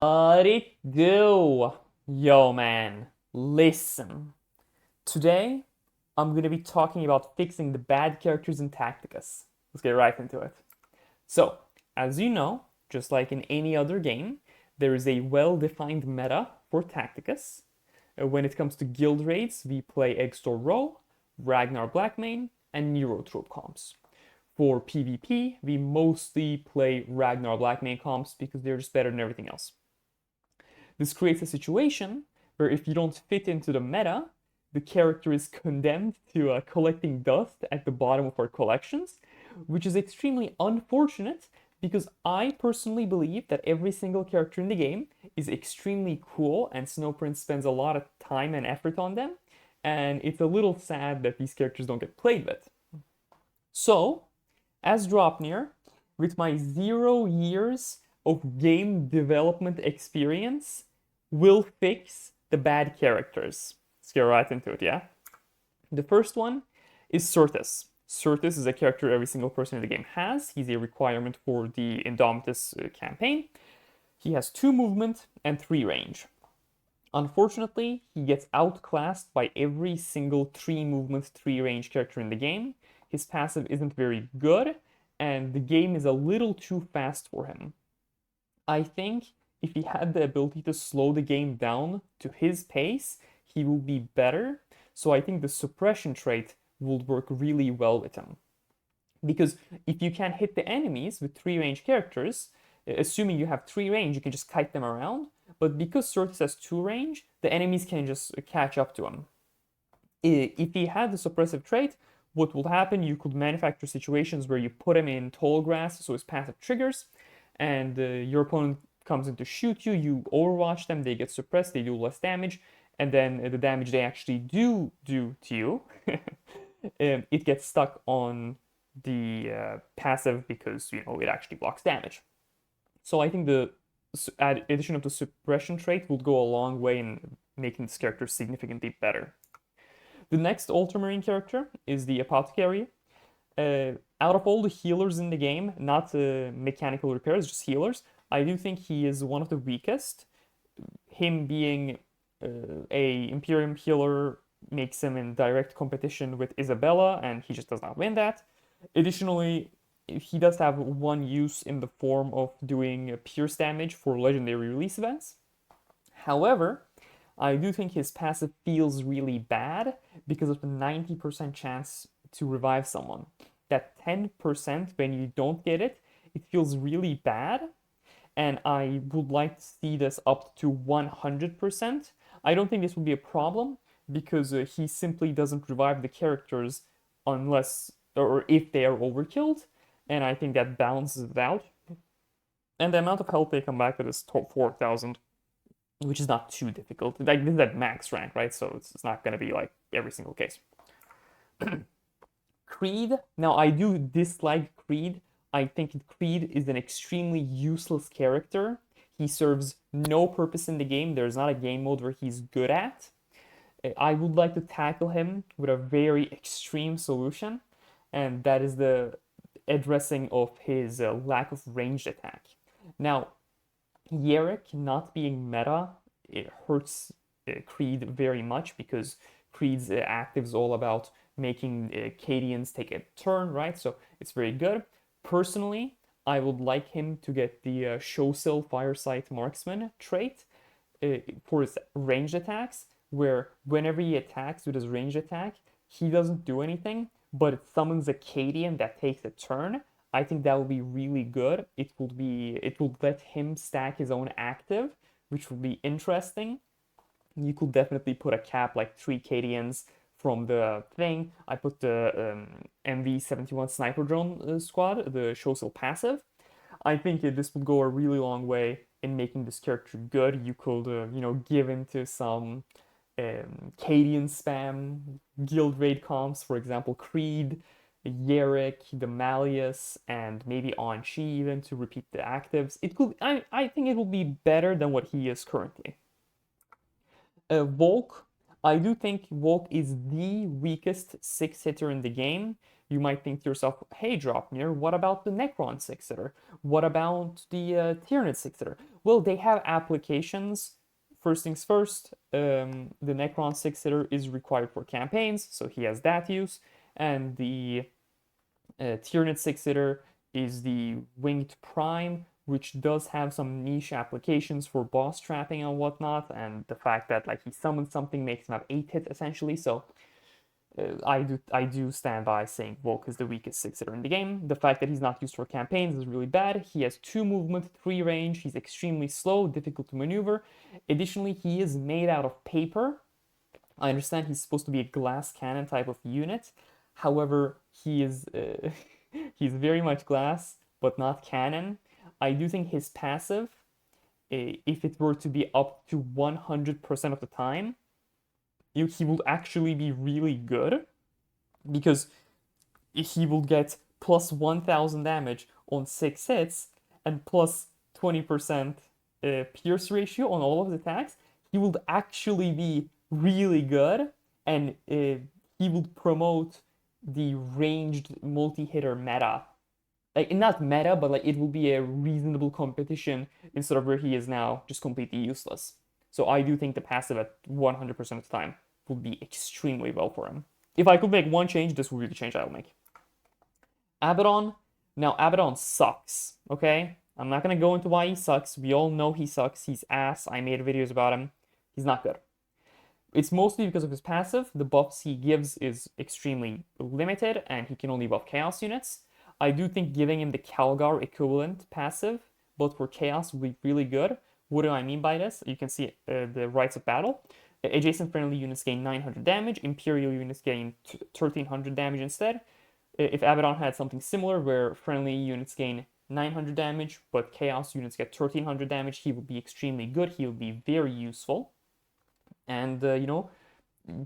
What it do? Yo, man, listen. Today, I'm gonna be talking about fixing the bad characters in Tacticus. Let's get right into it. So, as you know, just like in any other game, there is a well-defined meta for Tacticus. When it comes to guild raids, we play Extor Row, Ragnar Blackmane, and Neurotrope comps. For PvP, we mostly play Ragnar Blackmane comps because they're just better than everything else. This creates a situation where if you don't fit into the meta, the character is condemned to collecting dust at the bottom of our collections, which is extremely unfortunate because I personally believe that every single character in the game is extremely cool and Snowprint spends a lot of time and effort on them, and it's a little sad that these characters don't get played with. So, as Draupnir, with my 0 years of game development experience, will fix the bad characters. Let's get right into it, yeah? The first one is Surtus. Surtus is a character every single person in the game has. He's a requirement for the Indomitus campaign. He has 2 movement and 3 range. Unfortunately, he gets outclassed by every single 3 movement, 3 range character in the game. His passive isn't very good, and the game is a little too fast for him. I think if he had the ability to slow the game down to his pace, he will be better. So I think the suppression trait will work really well with him. Because if you can hit the enemies with 3 range characters, assuming you have 3 range, you can just kite them around. But because Surtus has 2 range, the enemies can just catch up to him. If he had the suppressive trait, what will happen? You could manufacture situations where you put him in tall grass, so his passive triggers, and your opponent comes in to shoot you. You overwatch them, they get suppressed, they do less damage, and then the damage they actually do to you, it gets stuck on the passive because it actually blocks damage. So I think the addition of the suppression trait will go a long way in making this character significantly better. The next Ultramarine character is the Apothecary. Out of all the healers in the game, not mechanical repairs, just healers, I do think he is one of the weakest. Him being a Imperium healer makes him in direct competition with Isabella, and he just does not win that. Additionally, he does have one use in the form of doing pierce damage for legendary release events. However, I do think his passive feels really bad because of the 90% chance to revive someone. That 10% when you don't get it, it feels really bad. And I would like to see this up to 100%. I don't think this will be a problem because he simply doesn't revive the characters unless or if they are overkilled. And I think that balances it out. And the amount of health they come back with is 4,000, which is not too difficult. Like this is at max rank, right? So it's not going to be like every single case. Creed. Now I do dislike Creed. I think Creed is an extremely useless character. He serves no purpose in the game. There's not a game mode where he's good at. I would like to tackle him with a very extreme solution, and that is the addressing of his lack of ranged attack. Now, Yerick not being meta, it hurts Creed very much because Creed's active is all about making Cadians take a turn, right? So it's very good. Personally, I would like him to get the Showsill Firesight Marksman trait for his ranged attacks, where whenever he attacks with his ranged attack, he doesn't do anything, but it summons a Cadian that takes a turn. I think that would be really good. It will let him stack his own active, which would be interesting. You could definitely put a cap like 3 Cadians from the thing. I put the MV71 sniper drone squad, the Showsill passive. I think this would go a really long way in making this character good. You could, give into some Cadian spam guild raid comps, for example, Creed, Yerick, the Malleus, and maybe Anshi even to repeat the actives. I think it will be better than what he is currently. Volk, I do think Volk is the weakest 6 hitter in the game you might think to yourself, hey, Draupnir, what about the Necron 6-hitter? What about the Tyranid 6-hitter? Well, they have applications. First things first, the Necron 6-hitter is required for campaigns, so he has that use. And the Tyranid 6-hitter is the Winged Prime, which does have some niche applications for boss trapping and whatnot, and the fact that like he summons something makes him have 8 hit essentially. So I do stand by saying Volk is the weakest 6-hitter in the game. The fact that he's not used for campaigns is really bad. He has 2 movement, 3 range. He's extremely slow, difficult to maneuver. Additionally, he is made out of paper. I understand he's supposed to be a glass cannon type of unit. However, he is he's very much glass, but not cannon. I do think his passive, if it were to be up to 100% of the time, he will actually be really good because he will get plus 1000 damage on 6 hits and plus 20% pierce ratio on all of his attacks. He will actually be really good, and he will promote the ranged multi-hitter meta. Like, not meta, but like it will be a reasonable competition instead of where he is now, just completely useless. So I do think the passive at 100% of the time would be extremely well for him. If I could make one change, this would be the change I would make. Abidon. Now, Abidon sucks, okay? I'm not going to go into why he sucks. We all know he sucks. He's ass. I made videos about him. He's not good. It's mostly because of his passive. The buffs he gives is extremely limited, and he can only buff Chaos units. I do think giving him the Calgar equivalent passive, but for Chaos, would be really good. What do I mean by this? You can see the Rites of Battle. Adjacent friendly units gain 900 damage. Imperial units gain 1300 damage instead. If Abidon had something similar where friendly units gain 900 damage, but Chaos units get 1300 damage, he would be extremely good. He would be very useful. And,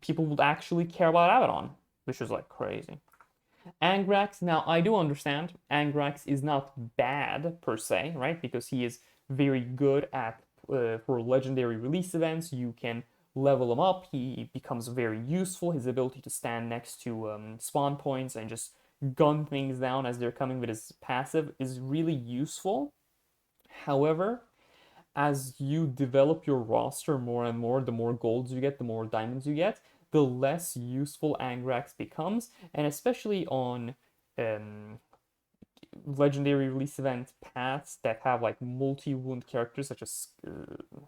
people would actually care about Abidon, which is like crazy. Angrax, now I do understand Angrax is not bad per se, right? Because he is very good at, for legendary release events, you can level him up. He becomes very useful. His ability to stand next to spawn points and just gun things down as they're coming with his passive is really useful. However, as you develop your roster more and more, the more golds you get, the more diamonds you get, the less useful Angrax becomes, and especially on legendary release event paths that have like multi-wound characters such as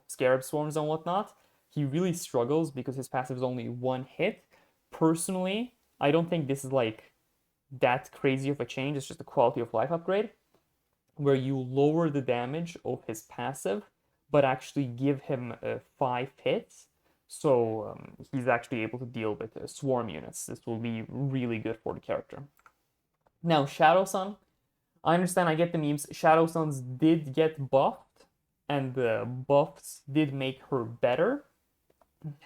Scarab Swarms and whatnot, he really struggles because his passive is only 1 hit. Personally, I don't think this is like that crazy of a change. It's just a quality of life upgrade where you lower the damage of his passive but actually give him 5 hits. So he's actually able to deal with swarm units. This will be really good for the character. Now, Shadow Sun. I understand, I get the memes. Shadow Suns did get buffed, and the buffs did make her better.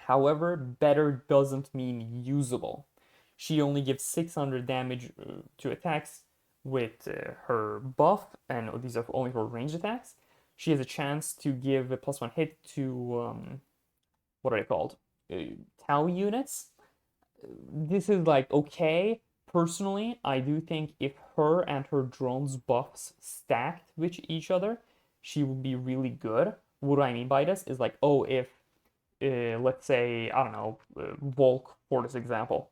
However, better doesn't mean usable. She only gives 600 damage to attacks with her buff, and these are only for ranged attacks. She has a chance to give a +1 hit to, what are they called? Tau units. This is like okay. Personally, I do think if her and her drone's buffs stacked with each other, she would be really good. What do I mean by this? Is like, oh, if, let's say, I don't know, Volk, for this example,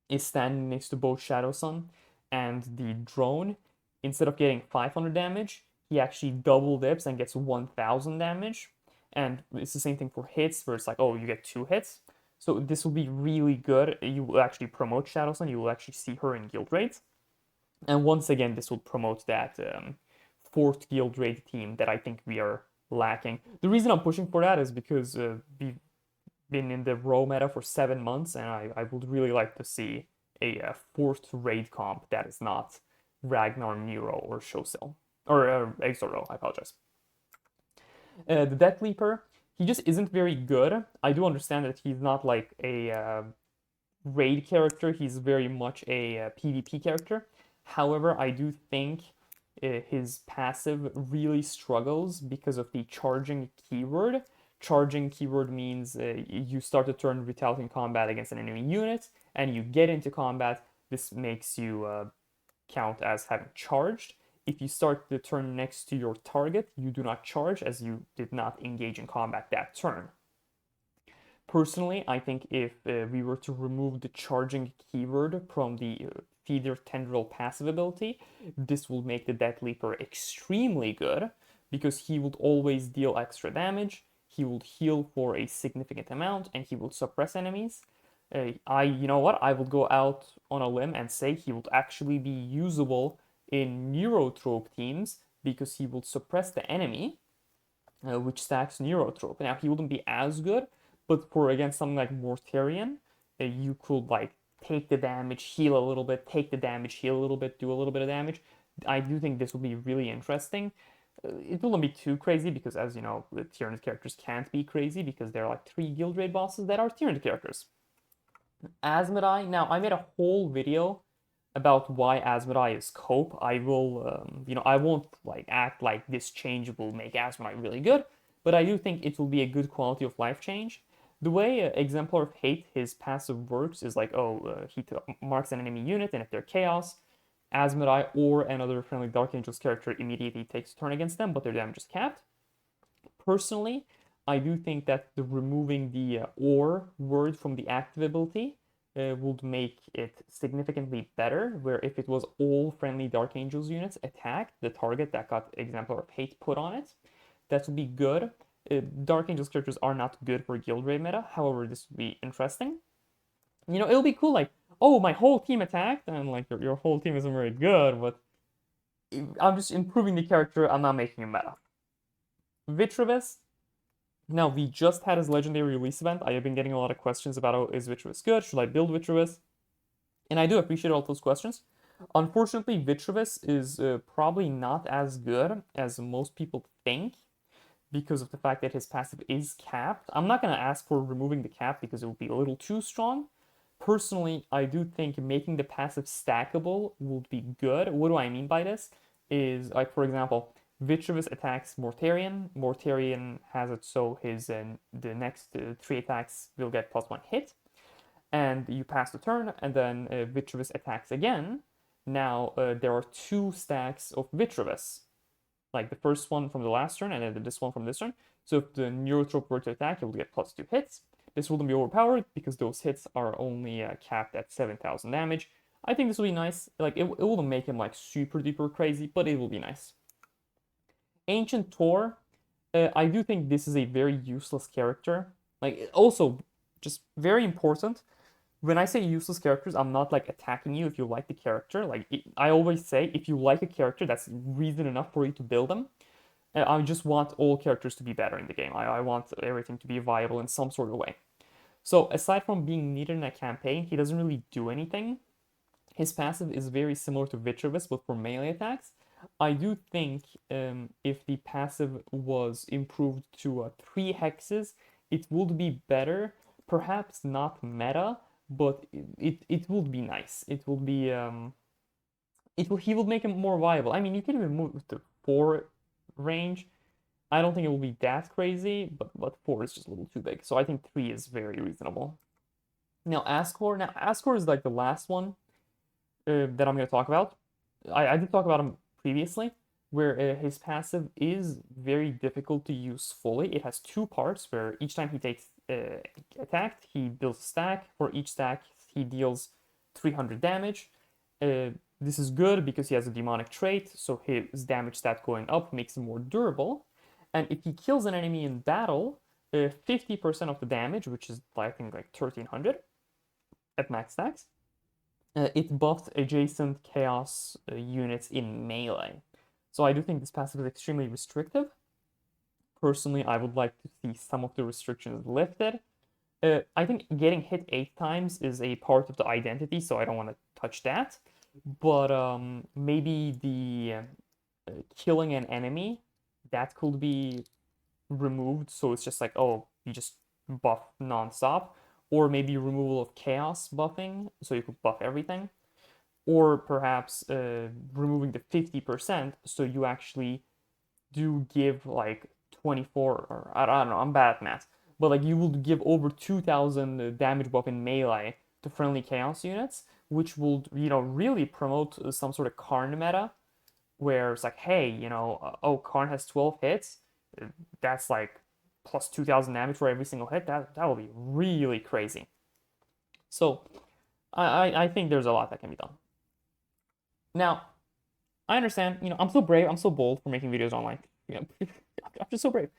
is standing next to both Shadow Sun and the drone, instead of getting 500 damage, he actually double dips and gets 1000 damage. And it's the same thing for hits, where it's like, oh, you get 2 hits. So this will be really good. You will actually promote Shadow Sun. You will actually see her in guild raids. And once again, this will promote that 4th guild raid team that I think we are lacking. The reason I'm pushing for that is because we've been in the row meta for 7 months, and I would really like to see a 4th raid comp that is not Ragnar, Nero, or Shosel. Or Exoro, I apologize. The Death Leaper, he just isn't very good. I do understand that he's not like a raid character. He's very much a PvP character. However, I do think his passive really struggles because of the charging keyword. Charging keyword means you start the turn retaliating combat against an enemy unit, and you get into combat. this makes you count as having charged. If you start the turn next to your target, you do not charge as you did not engage in combat that turn. Personally, I think if we were to remove the charging keyword from the Feeder Tendril passive ability, this will make the Death Leaper extremely good because he would always deal extra damage, he will heal for a significant amount, and he will suppress enemies. You know what? I will go out on a limb and say he would actually be usable in Neurotrope teams because he will suppress the enemy, which stacks Neurotrope. Now, he wouldn't be as good, but for against something like Mortarion, you could like take the damage, heal a little bit, take the damage, heal a little bit, do a little bit of damage. I do think this will be really interesting. It wouldn't be too crazy because, as you know, the Tyrant characters can't be crazy because there are like 3 guild raid bosses that are Tyrant characters. Asmodai. Now, I made a whole video about why Asmodai is cope. I will, I won't like act like this change will make Asmodai really good, but I do think it will be a good quality of life change. The way Exemplar of Hate, his passive works is like, he marks an enemy unit, and if they're chaos, Asmodai or another friendly Dark Angels character immediately takes a turn against them, but their damage is capped. Personally, I do think that removing the or word from the active ability would make it significantly better, where if it was all friendly Dark Angels units attacked the target that got Exemplar of Hate put on it, that would be good. Dark Angels characters are not good for guild raid meta, however, this would be interesting. It'll be cool, like, oh, my whole team attacked, and like, your whole team isn't very good, but I'm just improving the character, I'm not making a meta. Vitruvus. Now, we just had his legendary release event. I have been getting a lot of questions about, oh, is Vitruvus good? Should I build Vitruvus? And I do appreciate all those questions. Unfortunately, Vitruvus is probably not as good as most people think because of the fact that his passive is capped. I'm not going to ask for removing the cap because it would be a little too strong. Personally, I do think making the passive stackable would be good. What do I mean by this? Is, like, for example, Vitruvus attacks Mortarion. Mortarion has it so the next 3 attacks will get +1 hit. And you pass the turn, and then Vitruvus attacks again. Now, there are 2 stacks of Vitruvus. Like the first one from the last turn, and then this one from this turn. So if the Neurotrope were to attack, it will get +2 hits. This wouldn't be overpowered because those hits are only capped at 7,000 damage. I think this will be nice. Like, it wouldn't make him like super duper crazy, but it will be nice. Ancient Tor, I do think this is a very useless character. Like, also, just very important. When I say useless characters, I'm not like attacking you if you like the character. Like, I always say, if you like a character, that's reason enough for you to build them. I just want all characters to be better in the game. I want everything to be viable in some sort of way. So aside from being needed in a campaign, he doesn't really do anything. His passive is very similar to Vitruvus, but for melee attacks. I do think if the passive was improved to 3 hexes, it would be better. Perhaps not meta, but it would be nice. It will be he will make him more viable. I mean, you can even move to 4 range. I don't think it will be that crazy, but 4 is just a little too big. So I think 3 is very reasonable. Now Ascor is like the last one that I'm going to talk about. I did talk about him previously, where his passive is very difficult to use fully. It has 2 parts, where each time he takes attacked, he builds a stack. For each stack, he deals 300 damage. This is good because he has a demonic trait, so his damage stat going up makes him more durable. And if he kills an enemy in battle, 50% of the damage, which is I think like 1300 at max stacks, it buffs adjacent chaos units in melee. So I do think this passive is extremely restrictive. Personally, I would like to see some of the restrictions lifted. I think getting hit 8 times is a part of the identity, so I don't want to touch that. But maybe the killing an enemy, that could be removed, so it's just like, oh, you just buff non-stop. Or maybe removal of chaos buffing, so you could buff everything. Or perhaps removing the 50%, so you actually do give like 24, or I don't know, I'm bad at math. But like you will give over 2,000 damage buff in melee to friendly chaos units, which will, really promote some sort of Karn meta where it's like, hey, oh, Karn has 12 hits. That's like plus 2,000 damage for every single hit. That will be really crazy. So I think there's a lot that can be done. Now, I understand, I'm so brave, I'm so bold for making videos online. I'm just so brave.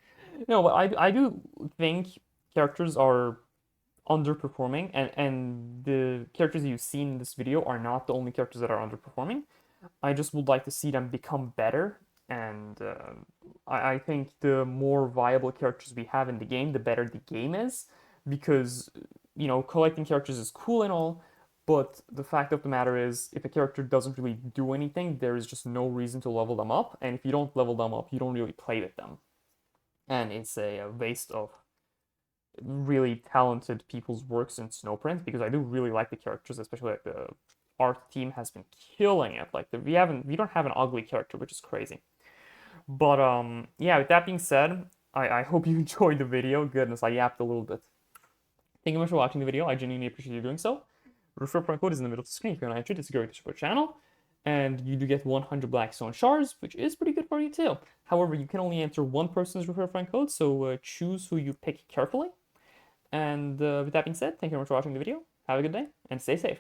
No, but I do think characters are underperforming, and the characters you've seen in this video are not the only characters that are underperforming. I just would like to see them become better, and I think the more viable characters we have in the game, the better the game is, because, collecting characters is cool and all, but the fact of the matter is, if a character doesn't really do anything, there is just no reason to level them up, and if you don't level them up, you don't really play with them. And it's a waste of really talented people's works in Snowprint, because I do really like the characters, especially like the art team has been killing it. Like we don't have an ugly character, which is crazy. But yeah, with that being said, I hope you enjoyed the video. Goodness, I yapped a little bit. Thank you much for watching the video. I genuinely appreciate you doing so. Referral code is in the middle of the screen if you want to enter. It's a great to support channel. And you do get 100 Blackstone shards, which is pretty good for you too. However, you can only enter one person's referral friend code, so choose who you pick carefully. And with that being said, thank you very much for watching the video. Have a good day, and stay safe.